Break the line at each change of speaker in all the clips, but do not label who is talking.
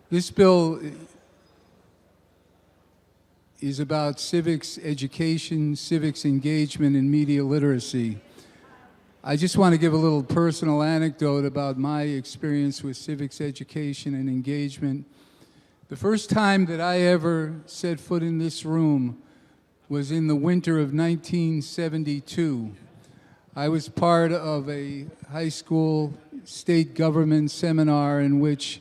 This bill is about civics education, civics engagement, and media literacy. I just want to give a little personal anecdote about my experience with civics education and engagement. The first time that I ever set foot in this room was in the winter of 1972. I was part of a high school state government seminar in which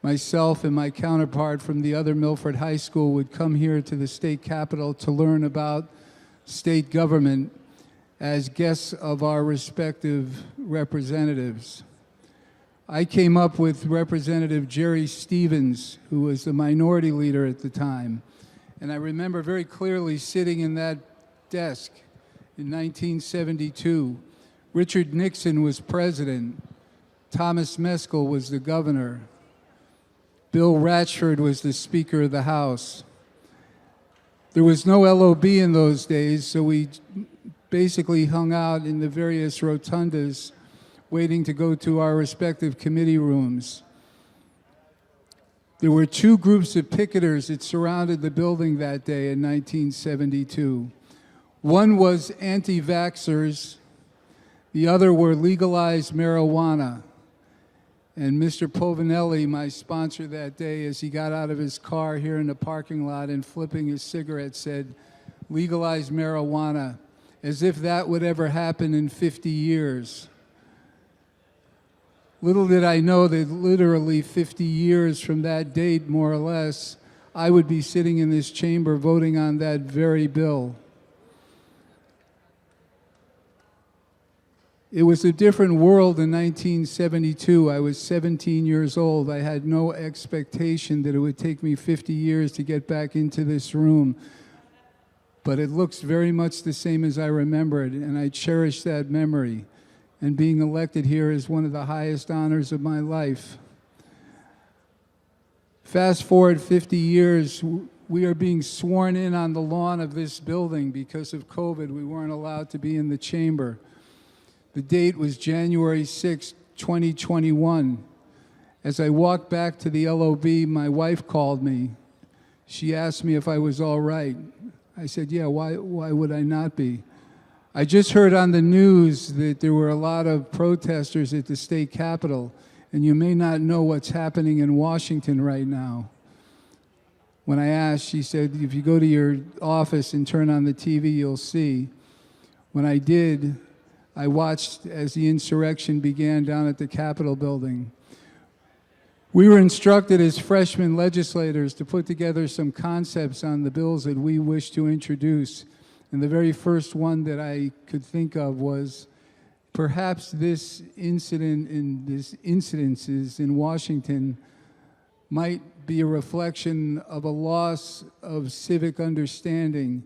myself and my counterpart from the other Milford High School would come here to the state capitol to learn about state government as guests of our respective representatives. I came up with Representative Jerry Stevens, who was the minority leader at the time. And I remember very clearly sitting in that desk in 1972. Richard Nixon was president. Thomas Meskel was the governor. Bill Ratchford was the Speaker of the House. There was no LOB in those days, so we basically hung out in the various rotundas waiting to go to our respective committee rooms. There were two groups of picketers that surrounded the building that day in 1972. One was anti-vaxxers, the other were legalized marijuana. And Mr. Povinelli, my sponsor that day, as he got out of his car here in the parking lot and flipping his cigarette, said, "Legalize marijuana," as if that would ever happen in 50 years. Little did I know that literally 50 years from that date, more or less, I would be sitting in this chamber voting on that very bill. It was a different world in 1972. I was 17 years old. I had no expectation that it would take me 50 years to get back into this room. But it looks very much the same as I remember it, and I cherish that memory. And being elected here is one of the highest honors of my life. Fast forward 50 years, we are being sworn in on the lawn of this building because of COVID. We weren't allowed to be in the chamber. The date was January 6, 2021. As I walked back to the LOB, my wife called me. She asked me if I was all right. I said, yeah, why would I not be? I just heard on the news that there were a lot of protesters at the state capitol, and you may not know what's happening in Washington right now. When I asked, she said, if you go to your office and turn on the TV, you'll see. When I did, I watched as the insurrection began down at the Capitol building. We were instructed as freshman legislators to put together some concepts on the bills that we wish to introduce. And the very first one that I could think of was perhaps this incident and these incidences in Washington might be a reflection of a loss of civic understanding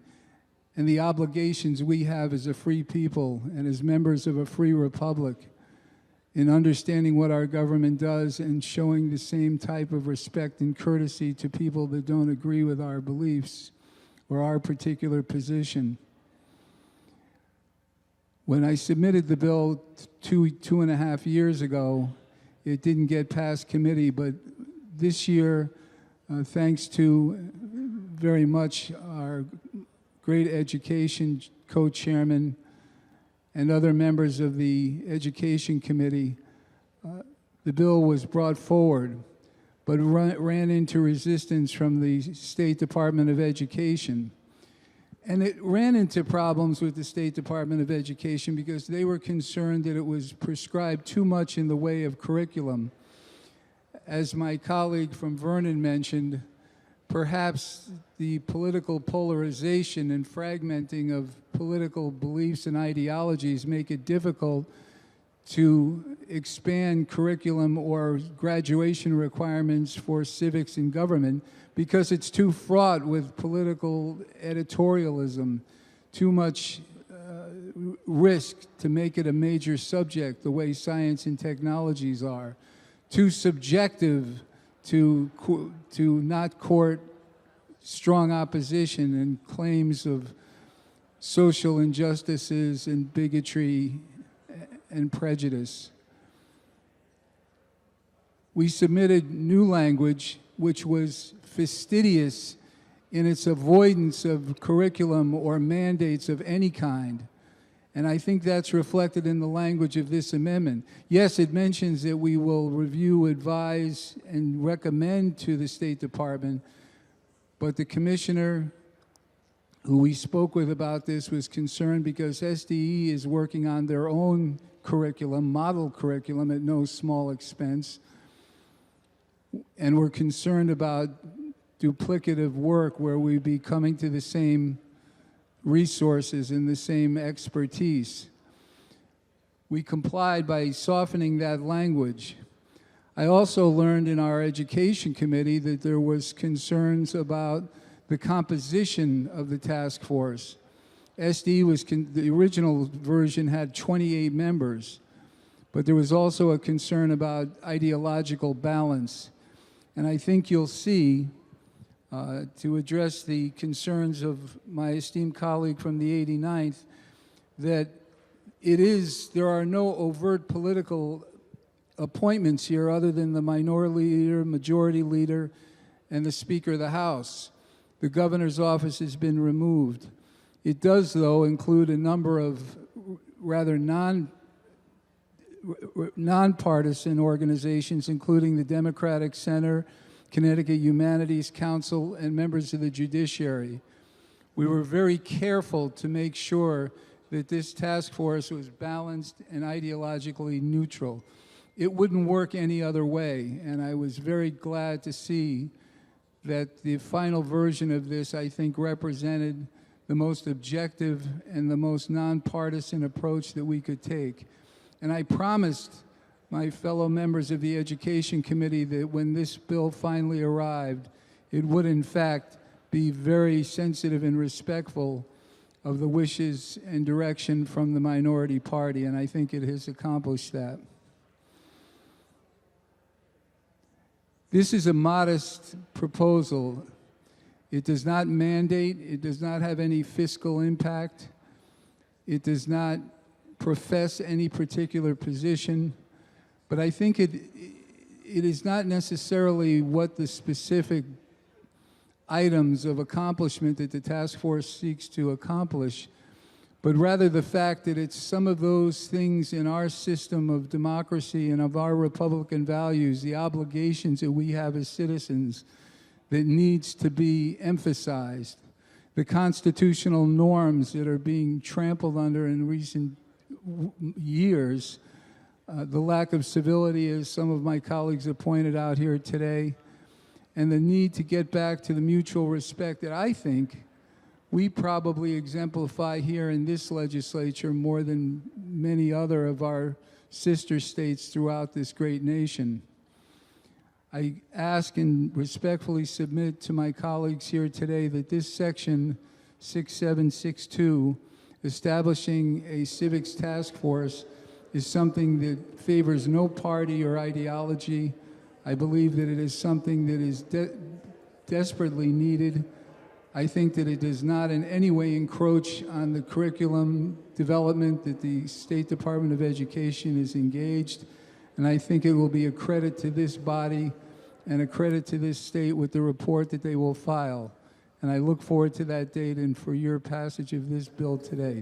and the obligations we have as a free people and as members of a free republic in understanding what our government does and showing the same type of respect and courtesy to people that don't agree with our beliefs or our particular position. When I submitted the bill two and a half years ago, it didn't get past committee, but this year, thanks to very much our great education co-chairman and other members of the education committee, the bill was brought forward, but ran into resistance from the State Department of Education. And it ran into problems with the State Department of Education because they were concerned that it was prescribed too much in the way of curriculum. As my colleague from Vernon mentioned, perhaps the political polarization and fragmenting of political beliefs and ideologies make it difficult to expand curriculum or graduation requirements for civics and government because it's too fraught with political editorialism, too much risk to make it a major subject the way science and technologies are, too subjective to not court strong opposition and claims of social injustices and bigotry and prejudice. We submitted new language which was fastidious in its avoidance of curriculum or mandates of any kind. And I think that's reflected in the language of this amendment. Yes, it mentions that we will review, advise, and recommend to the State Department, but the commissioner who we spoke with about this was concerned because SDE is working on their own curriculum, model curriculum, at no small expense. And we're concerned about duplicative work where we'd be coming to the same resources and the same expertise. We complied by softening that language. I also learned in our education committee that there was concerns about the composition of the task force. SD was, the original version had 28 members, but there was also a concern about ideological balance. And I think you'll see, to address the concerns of my esteemed colleague from the 89th, that there are no overt political appointments here other than the minority leader, majority leader, and the Speaker of the House. The governor's office has been removed. It does, though, include a number of rather nonpartisan organizations, including the Democratic Center, Connecticut Humanities Council, and members of the judiciary. We were very careful to make sure that this task force was balanced and ideologically neutral. It wouldn't work any other way, and I was very glad to see that the final version of this, I think, represented the most objective and the most nonpartisan approach that we could take. And I promised my fellow members of the Education Committee that when this bill finally arrived, it would in fact be very sensitive and respectful of the wishes and direction from the minority party, and I think it has accomplished that. This is a modest proposal. It does not mandate, it does not have any fiscal impact, it does not profess any particular position, but I think it is not necessarily what the specific items of accomplishment that the task force seeks to accomplish, but rather the fact that it's some of those things in our system of democracy and of our Republican values, the obligations that we have as citizens, that needs to be emphasized. The constitutional norms that are being trampled under in recent years, the lack of civility, as some of my colleagues have pointed out here today, and the need to get back to the mutual respect that I think we probably exemplify here in this legislature more than many other of our sister states throughout this great nation. I ask and respectfully submit to my colleagues here today that this section 6762, establishing a civics task force, is something that favors no party or ideology. I believe that it is something that is desperately needed. I think that it does not in any way encroach on the curriculum development that the State Department of Education is engaged, and I think it will be a credit to this body and a credit to this state with the report that they will file. And I look forward to that date and for your passage of this bill today.